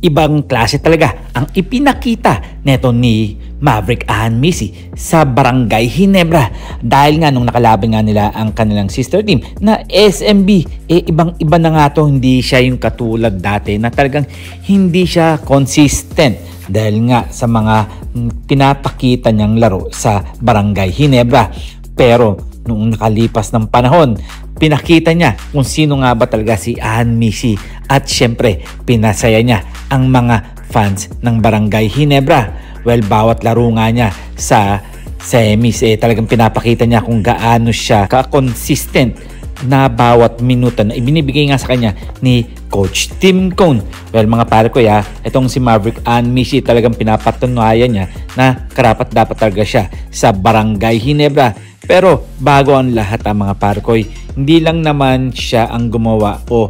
Ibang klase talaga ang ipinakita neto ni Maverick and Missy sa Barangay Ginebra dahil nga nung nakalaban nga nila ang kanilang sister team na SMB, ibang-iba na nga to, hindi siya yung katulad dati na talagang hindi siya consistent dahil nga sa mga pinapakita niyang laro sa Barangay Ginebra. Pero noong nakalipas ng panahon, pinakita niya kung sino nga ba talaga si Ann Missy at syempre pinasaya niya ang mga fans ng Barangay Ginebra. Well, bawat laro nga niya sa semis talagang pinapakita niya kung gaano siya ka-consistent na bawat minuto na ibinibigay nga sa kanya ni Coach Tim Cone. Well, mga pare ko itong si Maverick and Missy talagang pinapatunayan niya na karapat dapat talaga siya sa Barangay Ginebra. Pero bago ang lahat mga pare ko, hindi lang naman siya ang gumawa o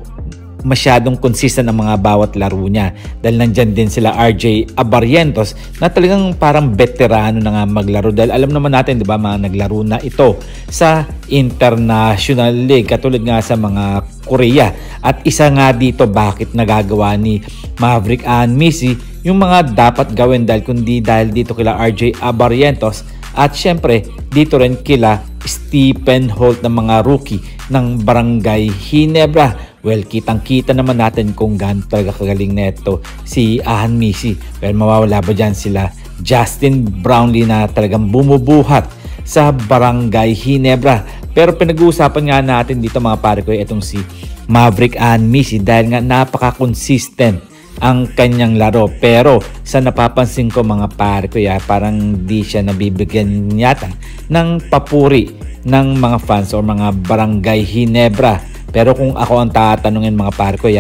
masyadong consistent ang mga bawat laro niya dahil nandyan din sila RJ Abarrientos na talagang parang veterano na nga maglaro dahil alam naman natin, di ba, mga naglaro na ito sa International League katulad nga sa mga Korea. At isa nga dito bakit nagagawa ni Maverick and Missy yung mga dapat gawin dahil dito kila RJ Abarrientos at syempre dito rin kila Stephen Holt ng mga rookie ng Barangay Ginebra. Well, kitang-kita naman natin kung gaano talaga kagaling neto si Ann Missy. Well, mawawala ba dyan sila Justin Brownlee na talagang bumubuhat sa Barangay Ginebra. Pero pinag-uusapan nga natin dito mga pare ko itong si Maverick and Missy dahil nga napaka-consistent ang kanyang laro. Pero sa napapansin ko mga pare ko parang di siya nabibigyan yata ng papuri ng mga fans o mga Barangay Ginebra. Pero kung ako ang tatanungin mga pare ko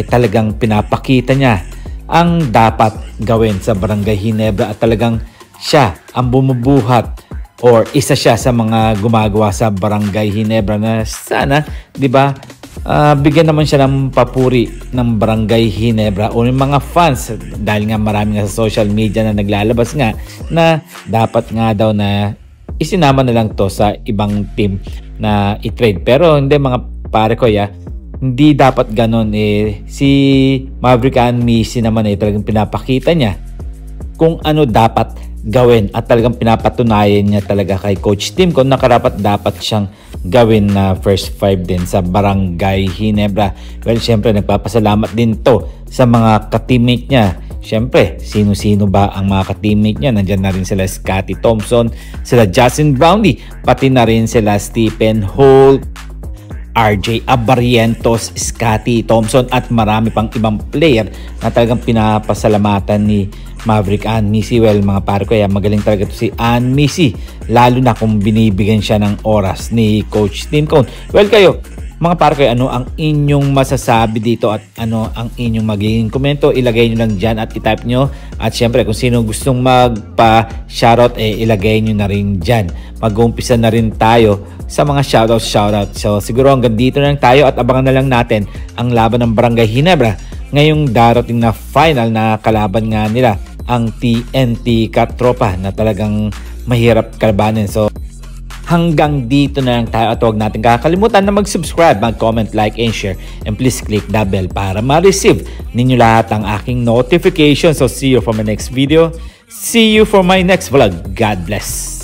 talagang pinapakita niya ang dapat gawin sa Barangay Ginebra at talagang siya ang bumubuhat or isa siya sa mga gumagawa sa Barangay Ginebra na sana, di ba, bigyan naman siya ng papuri ng Barangay Ginebra o ng mga fans dahil nga marami nga sa social media na naglalabas nga na dapat nga daw na isinama na lang to sa ibang team na i-trade. Pero hindi mga pare ko hindi dapat ganon. Si Maverick and Missy naman talagang pinapakita niya kung ano dapat gawin at talagang pinapatunayan niya talaga kay Coach Tim kung nakarapat dapat siyang gawin na first 5 din sa Barangay Ginebra. Well, syempre nagpapasalamat din to sa mga ka-teammate niya. Syempre, sino-sino ba ang mga ka-teammate niya? Nandyan na rin sila Scotty Thompson, sila Justin Brownlee, pati na rin sila Stephen Holt, RJ Abarrientos, Scotty Thompson at marami pang ibang player na talagang pinapasalamatan ni Maverick and Missy. Well, mga pare ko magaling talaga ito si Ann Missy lalo na kung binibigyan siya ng oras ni Coach Tim Cone. Well, kayo mga pare ko, ano ang inyong masasabi dito at ano ang inyong magiging komento? Ilagay nyo lang dyan at itype nyo. At syempre kung sino gustong magpa-shoutout ilagay nyo na rin dyan. Mag-uumpisa na rin tayo sa mga shoutout. So siguro hanggang dito na lang tayo at abangan na lang natin ang laban ng Barangay Ginebra ngayong darating na final na kalaban nga nila ang TNT Katropa na talagang mahirap kalabanin. So hanggang dito na lang tayo at huwag natin kakalimutan na mag-subscribe, mag-comment, like, and share. And please click the bell para ma-receive ninyo lahat ang aking notification. So see you for my next video. See you for my next vlog. God bless.